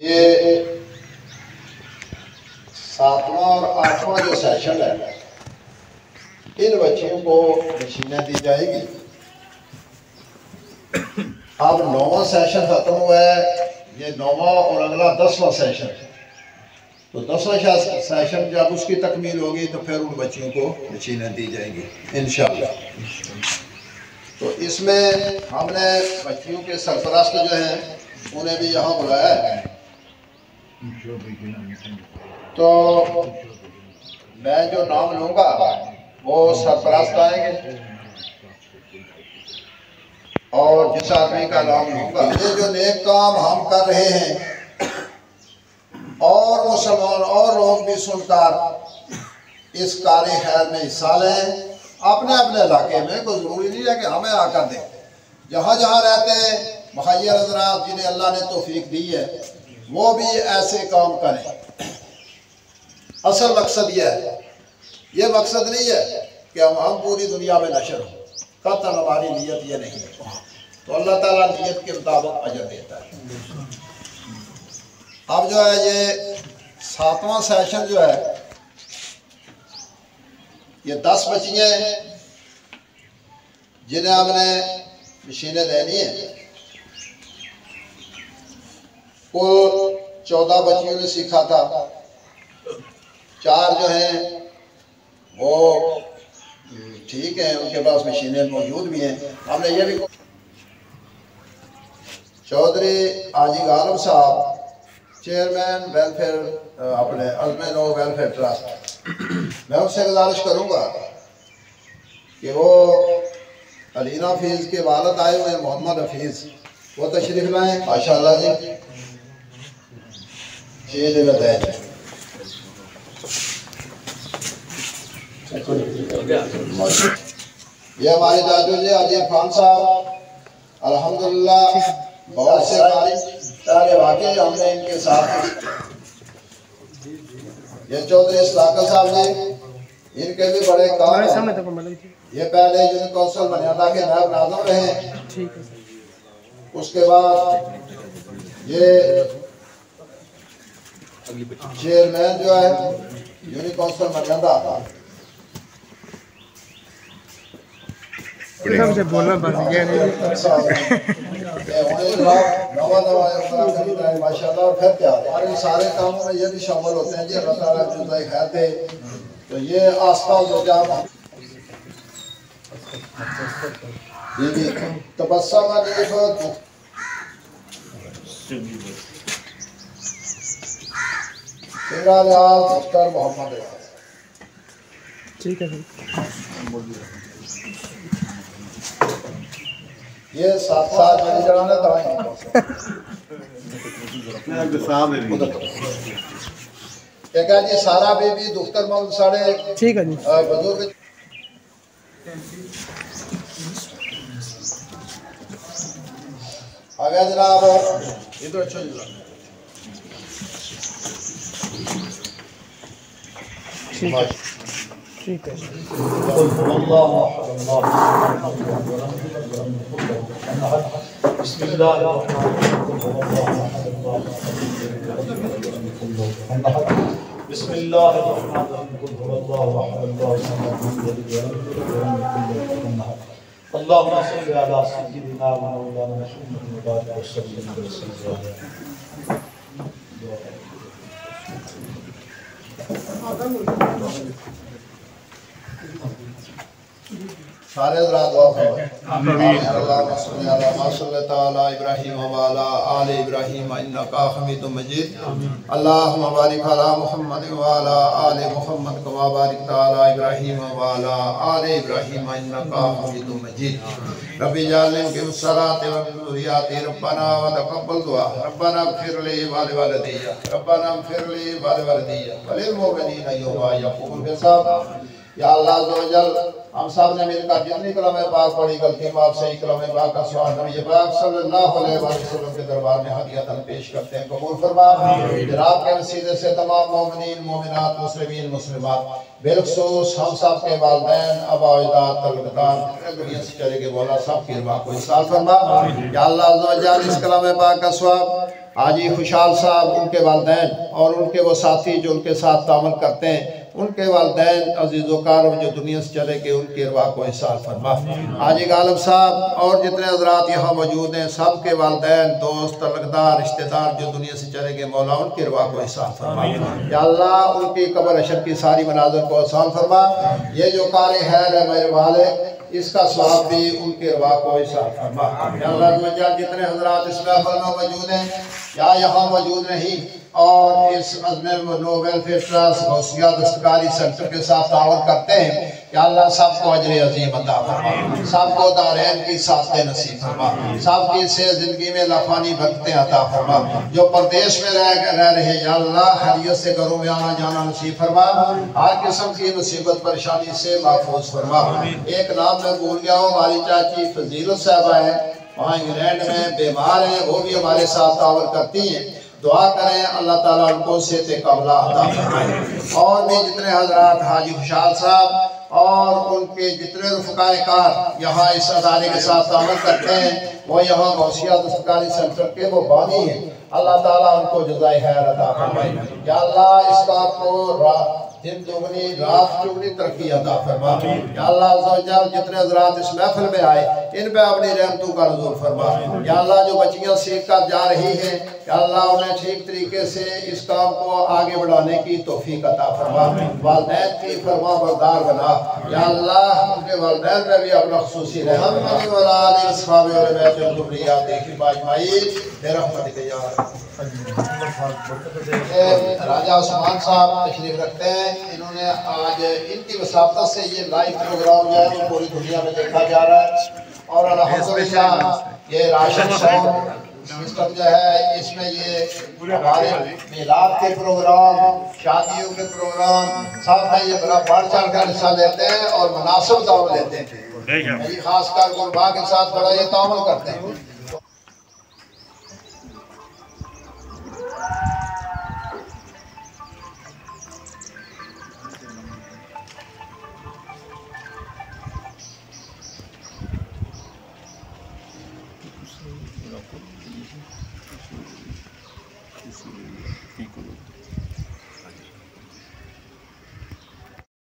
ये 7वां और 8वां जो सेशन है, इन बच्चियों को मशीनें दी जाएगी। अब 9वां सेशन खत्म हुआ है, ये 9वां और अगला 10वां सेशन है। तो 10वां सेशन जब उसकी तकमील होगी तो फिर उन बच्चियों को मशीनें दी जाएंगी इंशाअल्लाह। तो इसमें हमने बच्चियों के सरपरस्त जो हैं उन्हें भी यहाँ बुलाया है। तो मैं जो नाम लूँगा वो सरपरस्त आएंगे और जिस आदमी का नाम लूँगा, ये जो नेक काम हम कर रहे हैं और मुसलमान और लोग भी सुनकर इस कार्य खैर में हिस्सा लें अपने अपने इलाके में। कोई ज़रूरी नहीं है कि हमें आकर दें, जहाँ जहाँ रहते हैं मुखय्यर हज़रात जिन्हें अल्लाह ने तौफीक दी है वो भी ऐसे काम करें। असल मकसद यह है, ये मकसद नहीं है कि हम पूरी दुनिया में नशर हों, कतई हमारी नीयत ये नहीं है। तो अल्लाह ताला नीयत के मुताबिक अजर देता है। अब जो है ये 7वां सेशन जो है, ये 10 बच्चियाँ हैं जिन्हें हमने मशीनें देनी है। कुल 14 बच्चियों ने सीखा था, 4 जो हैं वो ठीक है, उनके पास मशीनें मौजूद भी हैं। हमने ये भी चौधरी आजी गालिब साहब चेयरमैन वेलफेयर अपने अज़्म नो वेलफेयर ट्रस्ट, मैं उनसे गुजारिश करूँगा कि वो अलीना हफीज़ के वालिद आए हुए हैं मोहम्मद हफीज़, वो तशरीफ़ लाएँ माशाअल्लाह जी। ये हमारे दादू जी अजीब खान साहब अल्हम्दुलिल्लाह बहुत से सारे वाकई हमने इनके साथ। ये चौधरी इस्लाका साहब जी, इनके भी बड़े काम हैं। ये पहले यूनियन कौंसिल मनियाला के नायब नाज़िम रहे, उसके बाद ये चेयरमैन जो है यूनियन कौंसिल मनियाला। सबसे बोलना बस गया माशाल्लाह। और फिर क्या हमारे सारे कामों में ये भी शामिल होते हैं जी, अल्लाह ताला जुज़ाए खैर दे। तो ये आस्था जो क्या ये भी तबस्सुम डॉक्टर मोहम्मद, ठीक है। ये 7 जने जनाने क्या जी सारा बेबी दुख्तर मौल साढ़े ठीक है जी बुजुर्ग आ गया जनाब। इधर अच्छा ठीक है। सारे हज़रात दुआ अल्लाहुम्मा इब्राहीम व अला आले इब्राहीम इन्नका हमीदुम मजीद। अल्लाहुम्मा बारिक अला मुहम्मद व अला आले मुहम्मद कमा बारिकता अला इब्राहीम व अला आले इब्राहीम इन्नका हमीदुम मजीद। रब्बी जालिम के सलाते व ज़ुरियाते रब्बना व तक़ब्बल दुआ रब्बना इग़फिर ली व लिवालिदैया रब्बना इग़फिर ली व लिवालिदैया व लिल मुमिनीना यौमा यक़ूमुल हिसाब। या अल्लाह अज़्ज़ व जल हम सब ने मिलकर जितनी कलम पाक पढ़ी गलती माफ सही कलम पाक का स्वाद नबी पाक सल्लल्लाहु अलैहि वसल्लम के दरबार में हदियतन पेश करते हैं, कबूल फरमा। जनाब के वसीले से तमाम मोमिनीन मोमिनात मुस्लिमीन मुस्लिमात बिलखुसूस हम सब के वालिदैन अबा अजदाद तलबदार दुनिया से चले के मौला सब की रुह को इसाल फरमा। या अल्लाह अज़्ज़ व जल इस कलम पाक का स्वाब हाजी खुशहाल साहब, उनके वालिदैन और उनके वो साथी जो उनके साथ तामल करते हैं, उनके वालिदैन अज़ीज़ोकार जो दुनिया से चले गए, उनके रुह को इसाल फरमा। हाजी गालिब साहब और जितने हज़रात यहाँ मौजूद हैं, सब के वालिदैन दोस्त तलकदार रिश्तेदार जो दुनिया से चले गए, मौला उनके रुह को इसाल फरमा। या अल्लाह उनकी कब्र अशर की सारी मनाज़र को आसान फरमा। ये जो कार है मेरे वाले, इसका स्वाब भी उनके रुह को इसाल फरमा। या अल्लाह जितने हज़रात इस महफ़िल में मौजूद हैं या यहाँ मौजूद नहीं और इस अज़्म नो वेलफेयर ट्रस्ट गौसिया दस्तकारी सेंटर के साथ तावन करते हैं, या अल्लाह सबको अजर अजीम अता फरमा, सबको दारैन की साथे नसीब फरमा, सबकी से ज़िंदगी में लाफानी बरकतें अता फरमा। जो परदेश में रह रहे, या अल्लाह खैरियत से घरों में आना जाना नसीब फरमा, हर किस्म की मुसीबत परेशानी से महफूज फरमा। एक नाम मैं भूल गया हूँ, हमारी चाची फजीलत साहबा है, वहाँ इंग्लैंड में बीमार हैं, वो भी हमारे साथ तावन करती हैं। दुआ करें अल्लाह ताला उनको सेहत कामला अता फरमाए। और भी जितने हजरात हाजी खुशहाल साहब और उनके जितने रुफ़क़ाए कार यहाँ इस अदारे के साथ तामल करते हैं, वो यहाँ गौसिया दस्तकारी सेंटर के वो बानी हैं, अल्लाह ताला उनको जज़ाए खैर अता फरमाए। या अल्लाह इस बात को दिन दुगनी रात चौगनी तरक्की अता फरमा। या अल्लाह अज़्ज़ व जल जितने हज़रात इस महफ़िल में आए, इन पे अपनी रहमतों का नज़ूर फरमा। या अल्लाह जो बच्चियाँ सीख कर जा रही हैं, या अल्लाह उन्हें ठीक तरीके से इस काम को आगे बढ़ाने की तौफीक अता फरमा, वालिदैन की फरमा बरदार बना। या अल्लाह उनके वालिदैन पे भी अपना ख़ुसूसी रहम राजा उस्मान साहब तशरीफ रखते हैं। इन्होंने आज इनकी वसाफ़त से ये लाइव प्रोग्राम जो है वो पूरी दुनिया में देखा जा रहा है और अल्हम्दुलिल्लाह ये राशन सिस्टम जो है, इसमें ये हमारे मिलाद के प्रोग्राम, शादियों के प्रोग्राम सब में ये बड़ा बढ़ चढ़ कर हिस्सा लेते हैं और मुनासिब दाव लेते हैं। खासकर गुरबा के साथ बड़ा ये तामल करते हैं।